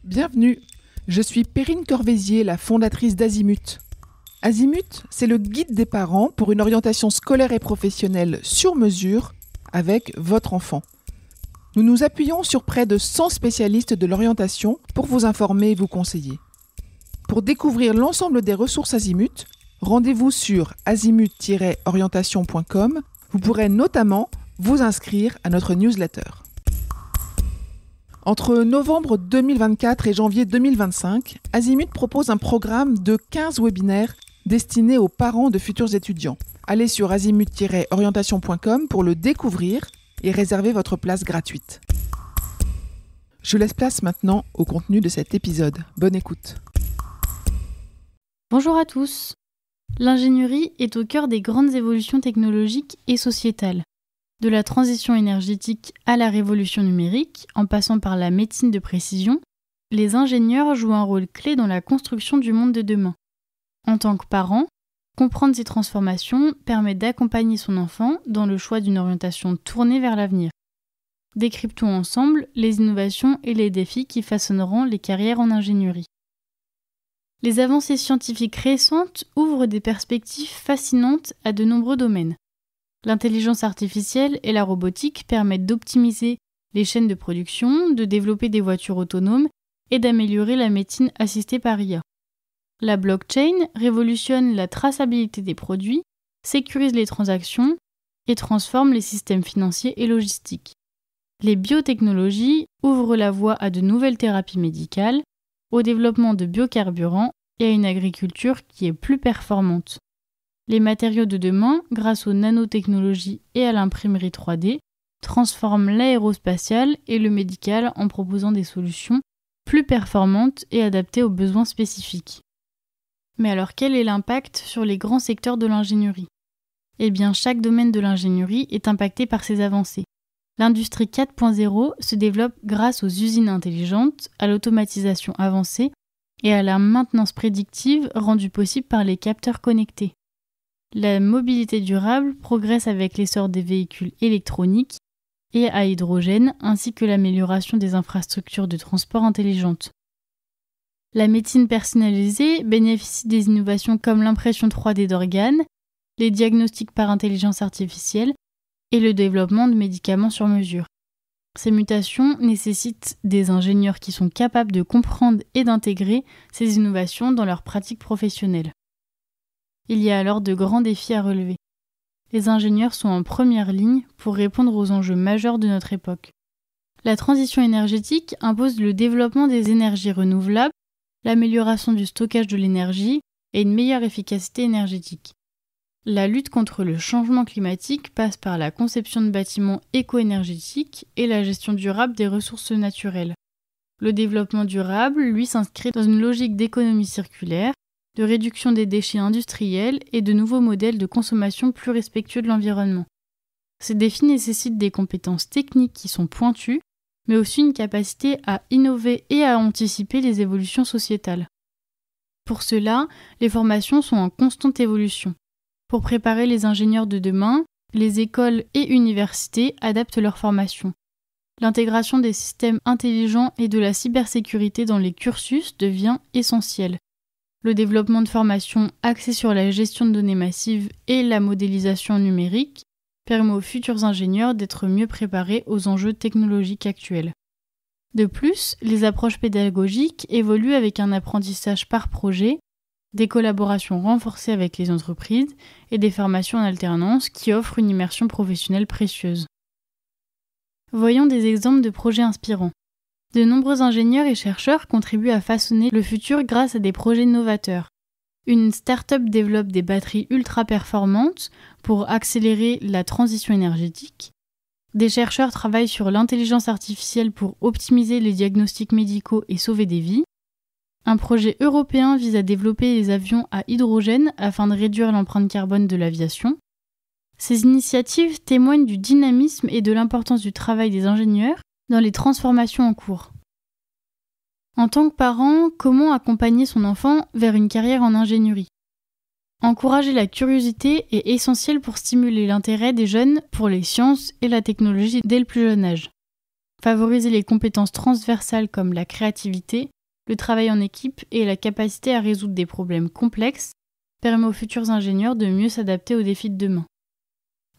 Bienvenue, je suis Perrine Corvézier, la fondatrice d'Azimut. Azimut, c'est le guide des parents pour une orientation scolaire et professionnelle sur mesure avec votre enfant. Nous nous appuyons sur près de 100 spécialistes de l'orientation pour vous informer et vous conseiller. Pour découvrir l'ensemble des ressources Azimut, rendez-vous sur azimut-orientation.com. Vous pourrez notamment vous inscrire à notre newsletter. Entre novembre 2024 et janvier 2025, Azimut propose un programme de 15 webinaires destinés aux parents de futurs étudiants. Allez sur azimut-orientation.com pour le découvrir et réserver votre place gratuite. Je laisse place maintenant au contenu de cet épisode. Bonne écoute. Bonjour à tous. L'ingénierie est au cœur des grandes évolutions technologiques et sociétales. De la transition énergétique à la révolution numérique, en passant par la médecine de précision, les ingénieurs jouent un rôle clé dans la construction du monde de demain. En tant que parent, comprendre ces transformations permet d'accompagner son enfant dans le choix d'une orientation tournée vers l'avenir. Décryptons ensemble les innovations et les défis qui façonneront les carrières en ingénierie. Les avancées scientifiques récentes ouvrent des perspectives fascinantes à de nombreux domaines. L'intelligence artificielle et la robotique permettent d'optimiser les chaînes de production, de développer des voitures autonomes et d'améliorer la médecine assistée par IA. La blockchain révolutionne la traçabilité des produits, sécurise les transactions et transforme les systèmes financiers et logistiques. Les biotechnologies ouvrent la voie à de nouvelles thérapies médicales, au développement de biocarburants et à une agriculture qui est plus performante. Les matériaux de demain, grâce aux nanotechnologies et à l'imprimerie 3D, transforment l'aérospatial et le médical en proposant des solutions plus performantes et adaptées aux besoins spécifiques. Mais alors quel est l'impact sur les grands secteurs de l'ingénierie ? Eh bien, chaque domaine de l'ingénierie est impacté par ces avancées. L'industrie 4.0 se développe grâce aux usines intelligentes, à l'automatisation avancée et à la maintenance prédictive rendue possible par les capteurs connectés. La mobilité durable progresse avec l'essor des véhicules électroniques et à hydrogène, ainsi que l'amélioration des infrastructures de transport intelligentes. La médecine personnalisée bénéficie des innovations comme l'impression 3D d'organes, les diagnostics par intelligence artificielle et le développement de médicaments sur mesure. Ces mutations nécessitent des ingénieurs qui sont capables de comprendre et d'intégrer ces innovations dans leurs pratiques professionnelles. Il y a alors de grands défis à relever. Les ingénieurs sont en première ligne pour répondre aux enjeux majeurs de notre époque. La transition énergétique impose le développement des énergies renouvelables, l'amélioration du stockage de l'énergie et une meilleure efficacité énergétique. La lutte contre le changement climatique passe par la conception de bâtiments éco-énergétiques et la gestion durable des ressources naturelles. Le développement durable, lui, s'inscrit dans une logique d'économie circulaire, de réduction des déchets industriels et de nouveaux modèles de consommation plus respectueux de l'environnement. Ces défis nécessitent des compétences techniques qui sont pointues, mais aussi une capacité à innover et à anticiper les évolutions sociétales. Pour cela, les formations sont en constante évolution. Pour préparer les ingénieurs de demain, les écoles et universités adaptent leurs formations. L'intégration des systèmes intelligents et de la cybersécurité dans les cursus devient essentielle. Le développement de formations axées sur la gestion de données massives et la modélisation numérique permet aux futurs ingénieurs d'être mieux préparés aux enjeux technologiques actuels. De plus, les approches pédagogiques évoluent avec un apprentissage par projet, des collaborations renforcées avec les entreprises et des formations en alternance qui offrent une immersion professionnelle précieuse. Voyons des exemples de projets inspirants. De nombreux ingénieurs et chercheurs contribuent à façonner le futur grâce à des projets novateurs. Une start-up développe des batteries ultra performantes pour accélérer la transition énergétique. Des chercheurs travaillent sur l'intelligence artificielle pour optimiser les diagnostics médicaux et sauver des vies. Un projet européen vise à développer les avions à hydrogène afin de réduire l'empreinte carbone de l'aviation. Ces initiatives témoignent du dynamisme et de l'importance du travail des ingénieurs dans les transformations en cours. En tant que parent, comment accompagner son enfant vers une carrière en ingénierie ? Encourager la curiosité est essentiel pour stimuler l'intérêt des jeunes pour les sciences et la technologie dès le plus jeune âge. Favoriser les compétences transversales comme la créativité, le travail en équipe et la capacité à résoudre des problèmes complexes permet aux futurs ingénieurs de mieux s'adapter aux défis de demain.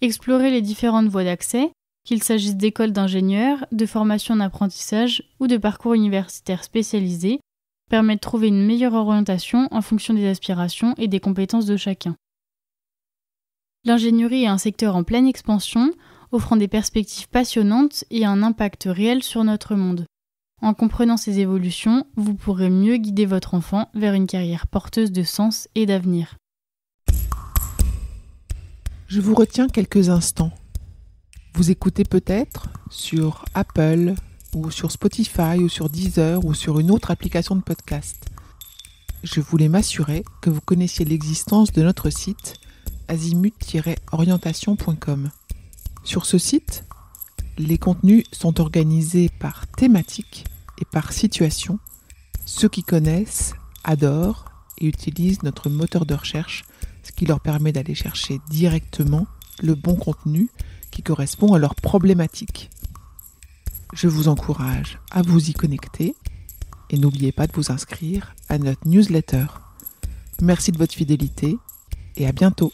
Explorer les différentes voies d'accès, qu'il s'agisse d'écoles d'ingénieurs, de formations en apprentissage ou de parcours universitaires spécialisés, permet de trouver une meilleure orientation en fonction des aspirations et des compétences de chacun. L'ingénierie est un secteur en pleine expansion, offrant des perspectives passionnantes et un impact réel sur notre monde. En comprenant ces évolutions, vous pourrez mieux guider votre enfant vers une carrière porteuse de sens et d'avenir. Je vous retiens quelques instants. Vous écoutez peut-être sur Apple ou sur Spotify ou sur Deezer ou sur une autre application de podcast. Je voulais m'assurer que vous connaissiez l'existence de notre site azimut-orientation.com. Sur ce site, les contenus sont organisés par thématique et par situation. Ceux qui connaissent adorent et utilisent notre moteur de recherche, ce qui leur permet d'aller chercher directement le bon contenu qui correspond à leurs problématiques. Je vous encourage à vous y connecter et n'oubliez pas de vous inscrire à notre newsletter. Merci de votre fidélité et à bientôt.